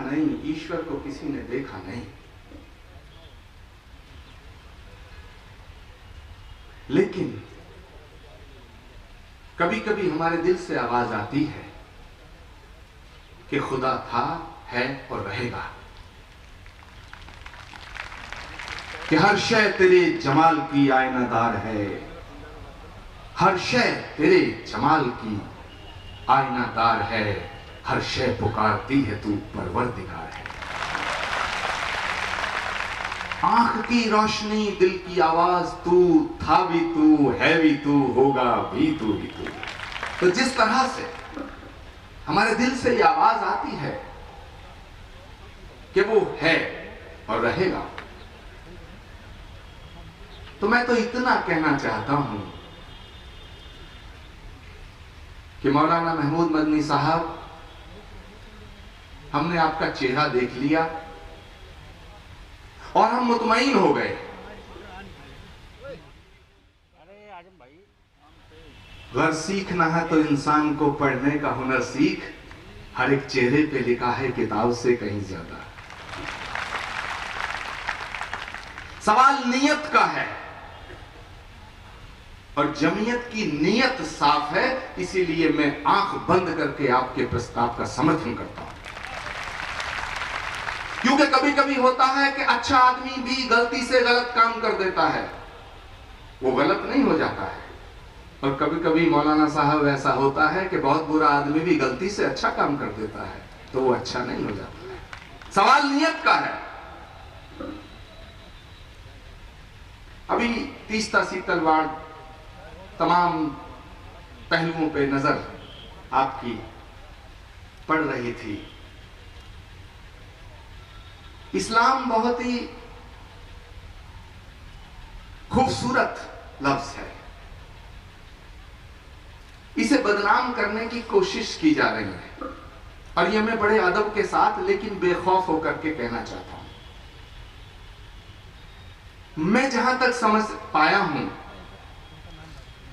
नहीं, ईश्वर को किसी ने देखा नहीं, लेकिन कभी कभी हमारे दिल से आवाज आती है कि खुदा था, है और रहेगा, कि हर शय तेरे जमाल की आईनादार है, हर शय तेरे जमाल की आईनादार है, हर शय पुकारती है तू परवरदिगार है। आंख की रोशनी, दिल की आवाज, तू था भी तू, है भी तू, होगा भी तू ही तू। तो जिस तरह से हमारे दिल से ये आवाज आती है कि वो है और रहेगा, तो मैं तो इतना कहना चाहता हूं कि मौलाना महमूद मदनी साहब, हमने आपका चेहरा देख लिया और हम मुतमईन हो गए। अगर सीखना है तो इंसान को पढ़ने का हुनर सीख, हर एक चेहरे पे लिखा है किताब से कहीं ज्यादा। सवाल नियत का है और जमीयत की नीयत साफ है, इसीलिए मैं आंख बंद करके आपके प्रस्ताव का समर्थन करता हूं। क्योंकि कभी कभी होता है कि अच्छा आदमी भी गलती से गलत काम कर देता है, वो गलत नहीं हो जाता है, और कभी कभी मौलाना साहब ऐसा होता है कि बहुत बुरा आदमी भी गलती से अच्छा काम कर देता है, तो वो अच्छा नहीं हो जाता है। सवाल नियत का है। अभी तीस्ता सीतलवाड़ तमाम पहलुओं पे नजर आपकी पड़ रही थी। इस्लाम बहुत ही खूबसूरत लफ्ज है, इसे बदनाम करने की कोशिश की जा रही है, और ये मैं बड़े अदब के साथ लेकिन बेखौफ होकर के कहना चाहता हूं। मैं जहां तक समझ पाया हूं,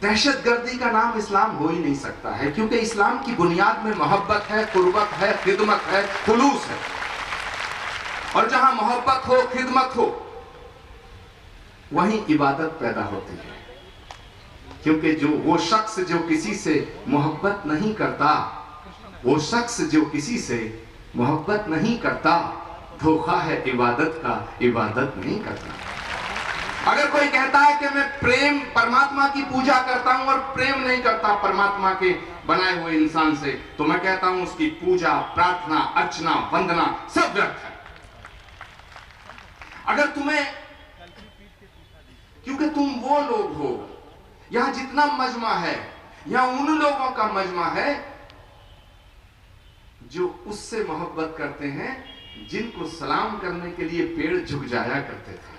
दहशतगर्दी का नाम इस्लाम हो ही नहीं सकता है, क्योंकि इस्लाम की बुनियाद में मोहब्बत है, कुर्बत है, खिदमत है, खुलूस है, और जहां मोहब्बत हो, खिदमत हो, वहीं इबादत पैदा होती है। क्योंकि जो वो शख्स जो किसी से मोहब्बत नहीं करता, वो शख्स जो किसी से मोहब्बत नहीं करता, धोखा है इबादत का, इबादत नहीं करता। अगर कोई कहता है कि मैं प्रेम परमात्मा की पूजा करता हूं और प्रेम नहीं करता परमात्मा के बनाए हुए इंसान से, तो मैं कहता हूं उसकी पूजा, प्रार्थना, अर्चना, वंदना सब व्यर्थ है। अगर तुम्हें, क्योंकि तुम वो लोग हो, यहां जितना मजमा है, यहां उन लोगों का मजमा है जो उससे मोहब्बत करते हैं जिनको सलाम करने के लिए पेड़ झुक जाया करते थे।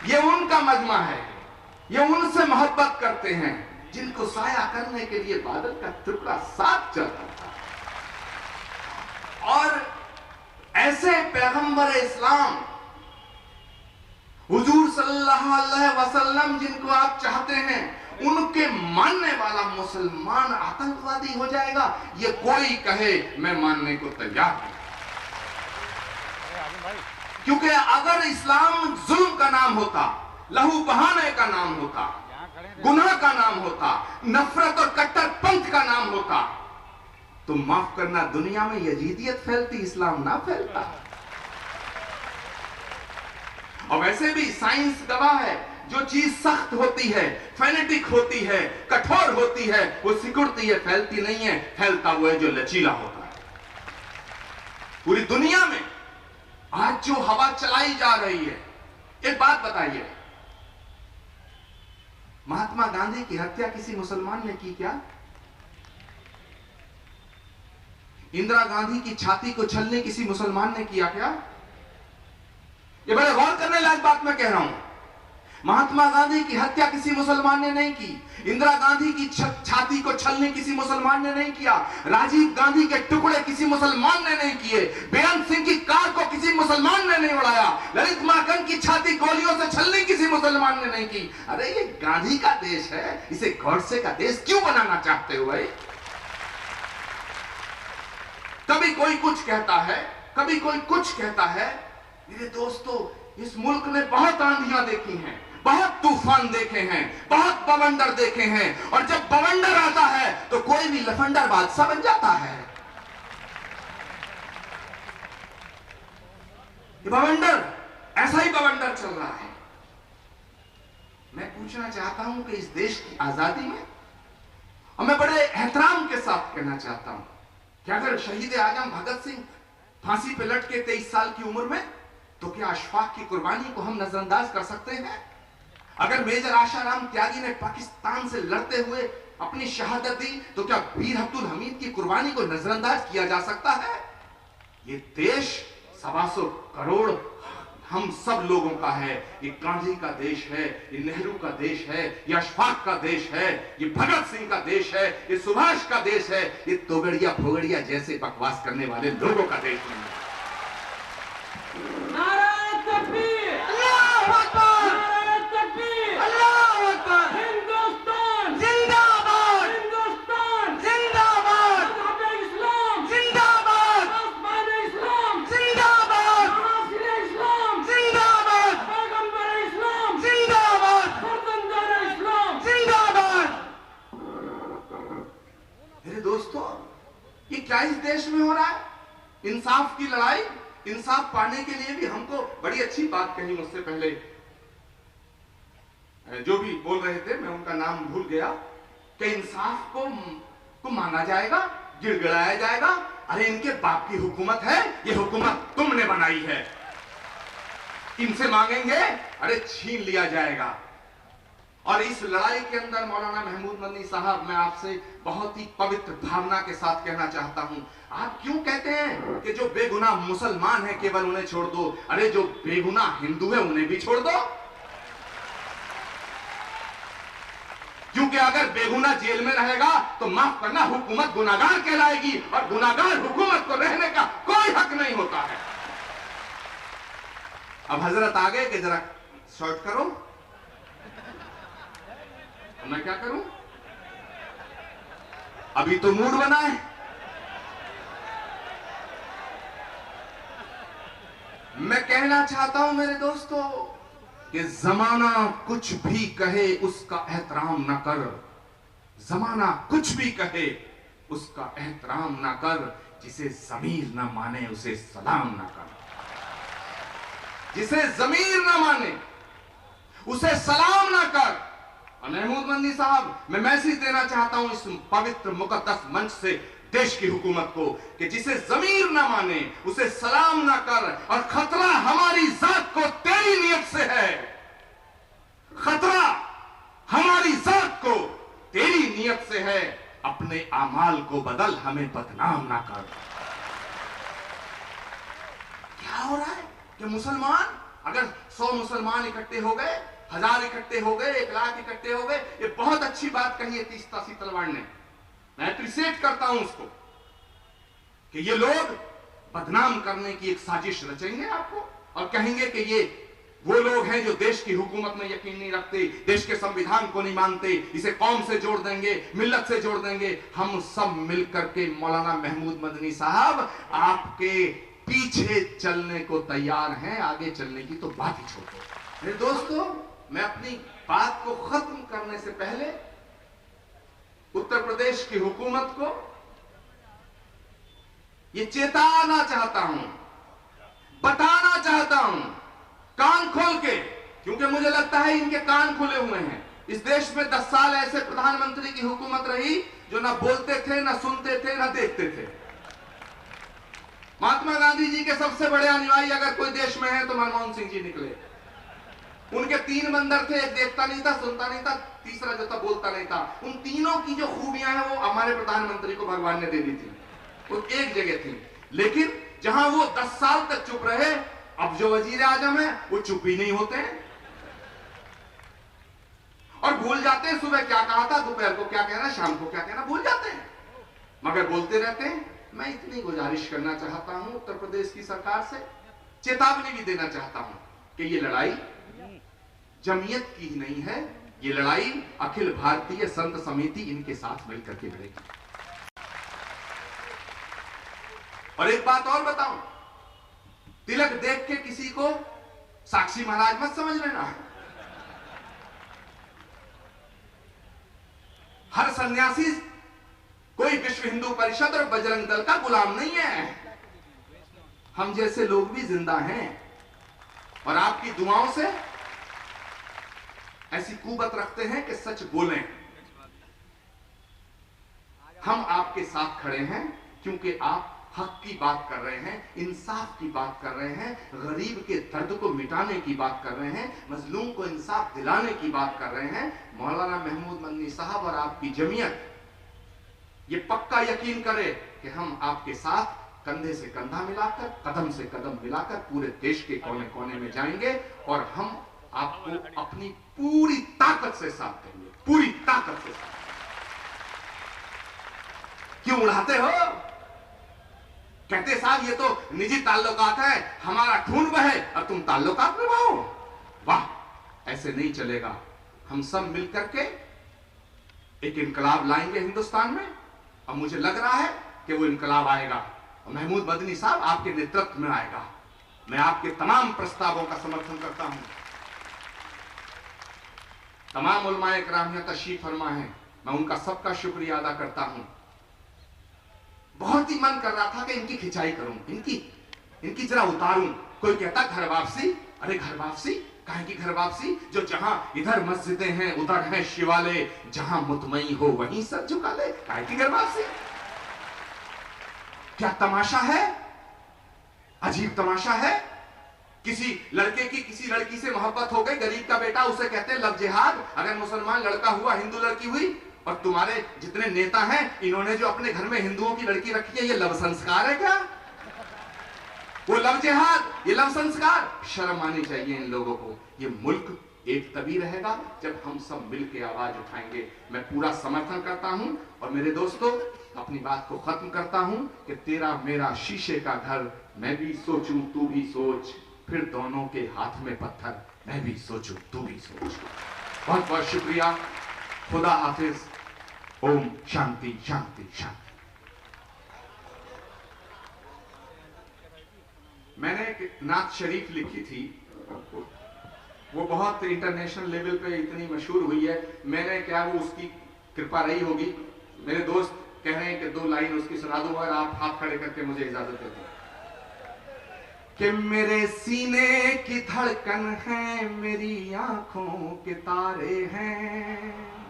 ये उनका मजमा है, ये उनसे मोहब्बत करते हैं जिनको साया करने के लिए बादल का टुकड़ा साथ चलता था। और ऐसे पैगंबर इस्लाम हुजूर सल्लल्लाहु अलैहि वसल्लम जिनको आप चाहते हैं, उनके मानने वाला मुसलमान आतंकवादी हो जाएगा, ये कोई कहे मैं मानने को तैयार हूं। क्योंकि अगर इस्लाम जुल्म का नाम होता, लहू बहाने का नाम होता, गुनाह का नाम होता, नफरत और कट्टरपंथ का नाम होता, तो माफ करना, दुनिया में यजीदियत फैलती, इस्लाम ना फैलता। और वैसे भी साइंस गवाह है, जो चीज सख्त होती है, फेनेटिक होती है, कठोर होती है, वो सिकुड़ती है, फैलती नहीं है। फैलता हुआ है जो लचीला होता है। पूरी दुनिया में आज जो हवा चलाई जा रही है, एक बात बताइए, महात्मा गांधी की हत्या किसी मुसलमान ने की क्या? इंदिरा गांधी की छाती को छलने किसी मुसलमान ने किया क्या? ये बड़े गौर करने लायक बात मैं कह रहा हूं। महात्मा गांधी की हत्या किसी मुसलमान ने नहीं की, इंदिरा गांधी की छाती को छलने किसी मुसलमान ने नहीं किया, राजीव गांधी के टुकड़े किसी मुसलमान ने नहीं किए, बेअंत सिंह की कार को किसी मुसलमान ने नहीं उड़ाया, ललित माकन की छाती गोलियों से छलनी किसी मुसलमान ने नहीं की। अरे ये गांधी का देश है, इसे गॉडसे का देश क्यों बनाना चाहते हो भाई? कभी कोई कुछ कहता है, कभी कोई कुछ कहता है। मेरे दोस्तों, इस मुल्क ने बहुत आंधियां देखी हैं, बहुत तूफान देखे हैं, बहुत बवंडर देखे हैं, और जब बवंडर आता है तो कोई भी लफंडर बादशाह बन जाता है। ये बवंडर, ऐसा ही बवंडर चल रहा है। मैं पूछना चाहता हूं कि इस देश की आजादी में, और मैं बड़े एहतराम के साथ कहना चाहता हूं कि अगर शहीद आजम भगत सिंह फांसी पे लटके 23 साल की उम्र में, तो क्या अशफाक की कुर्बानी को हम नजरअंदाज कर सकते हैं? अगर मेजर आशाराम त्यागी ने पाकिस्तान से लड़ते हुए अपनी शहादत दी, तो क्या वीर अब्दुल हमीद की कुर्बानी को नजरअंदाज किया जा सकता है? ये देश 125 करोड़ हम सब लोगों का है। ये गांधी का देश है, ये नेहरू का देश है, ये अशफाक का देश है, ये भगत सिंह का देश है, ये सुभाष का देश है, ये तोगड़िया फोगड़िया जैसे बकवास करने वाले लोगों का देश नहीं है। नारे तकबीर! अल्लाहू अकबर! नारे तकबीर! अल्लाहू अकबर! हिंदुस्तान जिंदाबाद! हिंदुस्तान जिंदाबाद! मज़हब इस्लाम जिंदाबाद! आसमान इस्लाम जिंदाबाद! नासिर इस्लाम जिंदाबाद! पैगंबर इस्लाम जिंदाबाद! फर्जंदान इस्लाम जिंदाबाद! मेरे दोस्तों, ये क्या इस देश में हो रहा है? इंसाफ की लड़ाई, इंसाफ पाने के लिए भी हमको बड़ी अच्छी बात कही मुझसे पहले जो भी बोल रहे थे, मैं उनका नाम भूल गया, कि इंसाफ को मांगा जाएगा, गिड़गिड़ाया जाएगा। अरे इनके बाप की हुकूमत है, ये हुकूमत तुमने बनाई है, इनसे मांगेंगे, अरे छीन लिया जाएगा। और इस लड़ाई के अंदर मौलाना महमूद मदनी साहब, मैं आपसे बहुत ही पवित्र भावना के साथ कहना चाहता हूं, आप क्यों कहते हैं कि जो बेगुनाह मुसलमान है केवल उन्हें छोड़ दो? अरे जो बेगुनाह हिंदू है उन्हें भी छोड़ दो, क्योंकि अगर बेगुनाह जेल में रहेगा तो माफ करना, हुकूमत गुनाहगार कहलाएगी, और गुनाहगार हुकूमत को रहने का कोई हक नहीं होता है। अब हजरत आ गए कि जरा शॉर्ट करो, मैं क्या करूं? अभी तो मूड बना है। मैं कहना चाहता हूं मेरे दोस्तों कि जमाना कुछ भी कहे उसका एहतराम न कर, जमाना कुछ भी कहे उसका एहतराम न कर, जिसे जमीर न माने उसे सलाम न कर, जिसे जमीर न माने उसे सलाम न कर। महमूद मदनी साहब, मैं मैसेज देना चाहता हूं इस पवित्र मुकद्दस मंच से देश की हुकूमत को कि जिसे जमीर ना माने उसे सलाम ना कर, और खतरा हमारी जात को तेरी नियत से है, खतरा हमारी जात को तेरी नियत से है। अपने आमाल को बदल, हमें बदनाम ना कर। क्या हो रहा है कि मुसलमान, अगर 100 मुसलमान इकट्ठे हो गए, 1000 इकट्ठे हो गए, 1 लाख इकट्ठे हो गए, ये बहुत अच्छी बात कही है तीस्ता तलवार ने, मैं अप्रिशिएट करता हूं उसको, कि ये लोग बदनाम करने की एक साजिश रचेंगे आपको, और कहेंगे कि ये वो लोग हैं जो देश की हुकूमत में यकीन नहीं रखते, देश के संविधान को नहीं मानते, इसे कौम से जोड़ देंगे, मिल्लत से जोड़ देंगे। हम सब मिलकर के मौलाना महमूद मदनी साहब आपके पीछे चलने को तैयार हैं, आगे चलने की तो बात ही छोड़ दो। मेरे दोस्तों, मैं अपनी बात को खत्म करने से पहले उत्तर प्रदेश की हुकूमत को ये चेताना चाहता हूं, बताना चाहता हूं, कान खोल के, क्योंकि मुझे लगता है इनके कान खुले हुए हैं। इस देश में 10 साल ऐसे प्रधानमंत्री की हुकूमत रही जो ना बोलते थे, ना सुनते थे, ना देखते थे। महात्मा गांधी जी के सबसे बड़े अनुयायी अगर कोई देश में है तो मनमोहन सिंह जी निकले। उनके 3 बंदर थे, एक देखता नहीं था, सुनता नहीं था, तीसरा जो था बोलता नहीं था। उन तीनों की जो खूबियां हैं वो हमारे प्रधानमंत्री को भगवान ने दे दी थी, वो एक जगह थी। लेकिन जहां वो 10 साल तक चुप रहे, अब जो वजीर आजम है वो चुप ही नहीं होते हैं, और भूल जाते हैं सुबह क्या कहा था, दोपहर को क्या कहना, शाम को क्या कहना, भूल जाते हैं, मगर बोलते रहते हैं। मैं इतनी गुजारिश करना चाहता हूं उत्तर प्रदेश की सरकार से, चेतावनी भी देना चाहता हूं कि ये लड़ाई जमीयत की ही नहीं है, ये लड़ाई अखिल भारतीय संत समिति इनके साथ मिलकर के लड़ेगी। और एक बात और बताऊं, तिलक देख के किसी को साक्षी महाराज मत समझ लेना। हर सन्यासी कोई विश्व हिंदू परिषद और बजरंग दल का गुलाम नहीं है। हम जैसे लोग भी जिंदा हैं और आपकी दुआओं से ऐसी कुवत रखते हैं कि सच बोलें। हम आपके साथ खड़े हैं क्योंकि आप हक की बात कर रहे हैं, इंसाफ की बात कर रहे हैं, गरीब के दर्द को मिटाने की बात कर रहे हैं, मजलूम को इंसाफ दिलाने की बात कर रहे हैं। मौलाना महमूद मदनी साहब और आपकी जमीयत ये पक्का यकीन करे कि हम आपके साथ कंधे से कंधा मिलाकर, कदम से कदम मिलाकर पूरे देश के कोने कोने में जाएंगे और हम आपको अपनी पूरी ताकत से साथ देंगे, पूरी ताकत से साथ। क्यों उड़ाते हो? कहते साहब ये तो निजी ताल्लुकात है, हमारा खून बहे और तुम ताल्लुकात निभाओ। वाह, ऐसे नहीं चलेगा। हम सब मिलकर के एक इनकलाब लाएंगे हिंदुस्तान में और मुझे लग रहा है कि वो इनकलाब आएगा और महमूद मदनी साहब आपके नेतृत्व में आएगा। मैं आपके तमाम प्रस्तावों का समर्थन करता हूं। तमाम उलमाए किराम यहाँ तशरीफ फरमा है, मैं उनका सबका शुक्रिया अदा करता हूं। बहुत ही मन कर रहा था कि इनकी खिंचाई करूं, इनकी जरा उतारूं। कोई कहता घर वापसी, अरे घर वापसी काहे की घर वापसी? जो जहां इधर मस्जिदें हैं उधर है शिवालय, जहां मुतमई हो वहीं सर झुका ले, काहे की घर वापसी? क्या तमाशा है, अजीब तमाशा है। किसी लड़के की किसी लड़की से मोहब्बत हो गई, गरीब का बेटा, उसे कहते हैं लव जिहाद। अगर मुसलमान लड़का हुआ, हिंदू लड़की हुई, और तुम्हारे जितने नेता हैं इन्होंने जो अपने घर में हिंदुओं की लड़की रखी है, ये लव संस्कार है क्या? वो लव जिहाद, ये लव संस्कार? शर्म आनी चाहिए इन लोगों को। ये मुल्क एक तभी रहेगा जब हम सब मिलकर आवाज उठाएंगे। मैं पूरा समर्थन करता हूं और मेरे दोस्तों अपनी बात को खत्म करता हूं कि तेरा मेरा शीशे का घर, मैं भी सोचूं तू भी सोच, फिर दोनों के हाथ में पत्थर, मैं भी सोचूं तू भी सोच। बहुत बहुत शुक्रिया। खुदा हाफिज। ओम शांति शांति शांति। मैंने एक नात शरीफ लिखी थी, वो बहुत इंटरनेशनल लेवल पे इतनी मशहूर हुई है। मैंने क्या वो उसकी कृपा रही होगी, मेरे दोस्त कह रहे हैं कि 2 लाइन उसकी सुना दूं और आप हाथ खड़े करके मुझे इजाजत देते हैं। कि मेरे सीने की धड़कन है, मेरी आंखों के तारे हैं।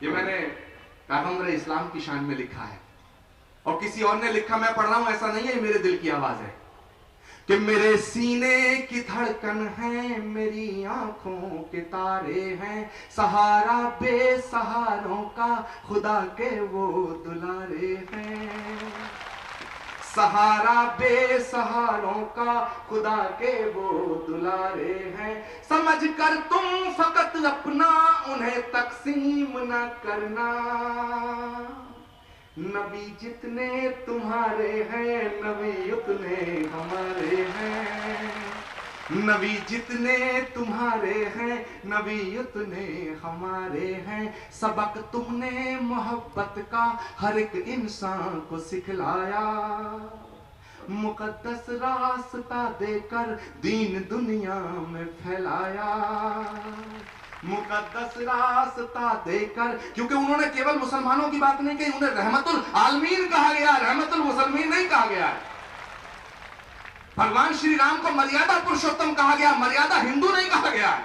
ये मैंने पैगंबर इस्लाम की शान में लिखा है और किसी और ने लिखा, मैं पढ़ रहा हूं, ऐसा नहीं है, ये मेरे दिल की आवाज है। कि मेरे सीने की धड़कन है, मेरी आंखों के तारे हैं, सहारा बेसहारों का खुदा के वो दुलारे हैं। सहारा बेसहारों का खुदा के वो दुलारे हैं। समझ कर तुम फकत अपना उन्हें तकसीम न करना। नबी जितने तुम्हारे हैं, नबी उतने हमारे हैं। नबी जितने तुम्हारे हैं, नबी उतने हमारे हैं। सबक तुमने मोहब्बत का हर एक इंसान को सिखलाया। मुकद्दस रास्ता देकर दीन दुनिया में फैलाया। मुकद्दस रास्ता देकर, क्योंकि उन्होंने केवल मुसलमानों की बात नहीं कही, उन्हें रहमतुल आलमीन कहा गया, रहमतुल मुसलमीन नहीं कहा गया। भगवान श्री राम को मर्यादा पुरुषोत्तम कहा गया, मर्यादा हिंदू नहीं कहा गया।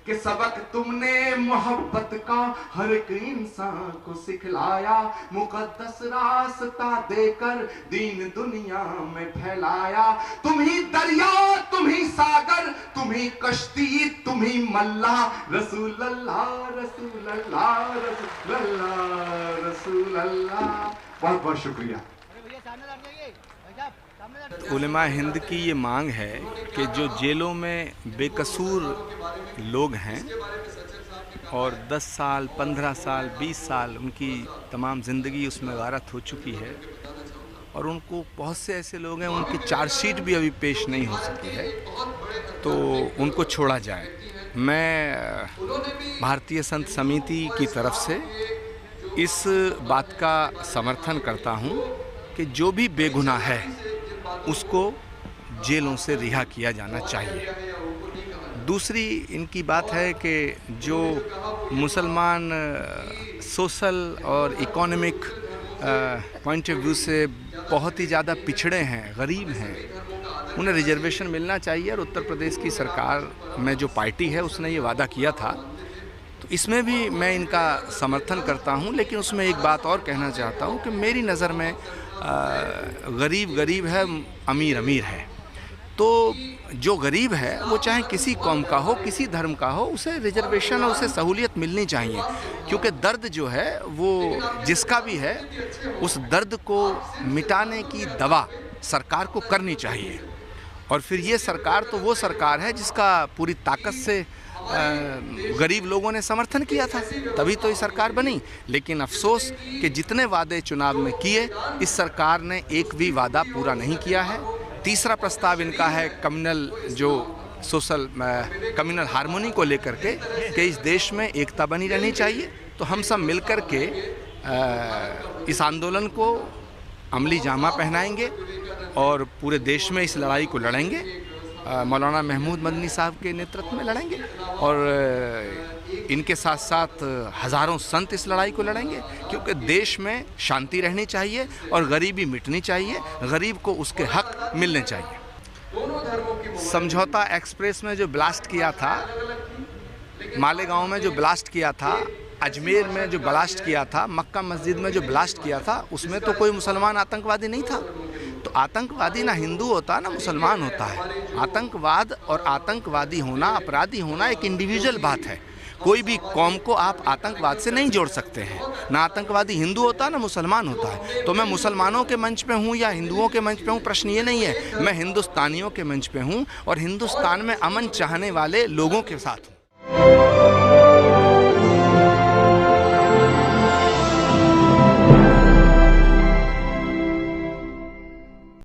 कि सबक तुमने मोहब्बत का हर एक इंसान को सिखलाया। मुकद्दस रास्ता देकर दीन दुनिया में फैलाया। तुम ही दरिया, तुम ही सागर, तुम ही कश्ती, तुम ही मल्ला। रसूल अल्लाह रसूल अल्लाह रसूल अल्लाह रसूल अल्लाह। बहुत बहुत शुक्रिया। उलेमा हिंद की ये मांग है कि जो जेलों में बेकसूर लोग हैं और 10 साल 15 साल 20 साल उनकी तमाम ज़िंदगी उसमें गारत हो चुकी है और उनको बहुत से ऐसे लोग हैं उनकी चार्जशीट भी अभी पेश नहीं हो सकी है, तो उनको छोड़ा जाए। मैं भारतीय संत समिति की तरफ से इस बात का समर्थन करता हूँ कि जो भी बेगुनाह है उसको जेलों से रिहा किया जाना चाहिए। दूसरी इनकी बात है कि जो मुसलमान सोशल और इकोनॉमिक पॉइंट ऑफ व्यू से बहुत ही ज़्यादा पिछड़े हैं, गरीब हैं, उन्हें रिजर्वेशन मिलना चाहिए। और उत्तर प्रदेश की सरकार में जो पार्टी है उसने ये वादा किया था, तो इसमें भी मैं इनका समर्थन करता हूं। लेकिन उसमें एक बात और कहना चाहता हूं कि मेरी नज़र में गरीब गरीब है, अमीर अमीर है। तो जो गरीब है वो चाहे किसी कौम का हो, किसी धर्म का हो, उसे रिजर्वेशन और उसे सहूलियत मिलनी चाहिए। क्योंकि दर्द जो है वो जिसका भी है, उस दर्द को मिटाने की दवा सरकार को करनी चाहिए। और फिर ये सरकार तो वो सरकार है जिसका पूरी ताकत से गरीब लोगों ने समर्थन किया था, तभी तो ये सरकार बनी। लेकिन अफसोस कि जितने वादे चुनाव में किए, इस सरकार ने एक भी वादा पूरा नहीं किया है। तीसरा प्रस्ताव इनका है कम्युनल कम्युनल हार्मोनी को लेकर के कि इस देश में एकता बनी रहनी चाहिए। तो हम सब मिलकर के इस आंदोलन को अमली जामा पहनाएंगे और पूरे देश में इस लड़ाई को लड़ेंगे। मौलाना महमूद मदनी साहब के नेतृत्व में लड़ेंगे और इनके साथ साथ हज़ारों संत इस लड़ाई को लड़ेंगे। क्योंकि देश में शांति रहनी चाहिए और गरीबी मिटनी चाहिए, गरीब को उसके हक मिलने चाहिए। समझौता एक्सप्रेस में जो ब्लास्ट किया था, मालेगांव में जो ब्लास्ट किया था, अजमेर में जो ब्लास्ट किया था, मक्का मस्जिद में जो ब्लास्ट किया था, उसमें तो कोई मुसलमान आतंकवादी नहीं था। तो आतंकवादी ना हिंदू होता ना मुसलमान होता है। आतंकवाद और आतंकवादी होना, अपराधी होना एक इंडिविजुअल बात है। कोई भी कौम को आप आतंकवाद से नहीं जोड़ सकते हैं। ना आतंकवादी हिंदू होता ना मुसलमान होता है। तो मैं मुसलमानों के मंच पे हूँ या हिंदुओं के मंच पे हूँ, प्रश्न ये नहीं है। मैं हिंदुस्तानियों के मंच पे हूँ और हिंदुस्तान में अमन चाहने वाले लोगों के साथ हूँ।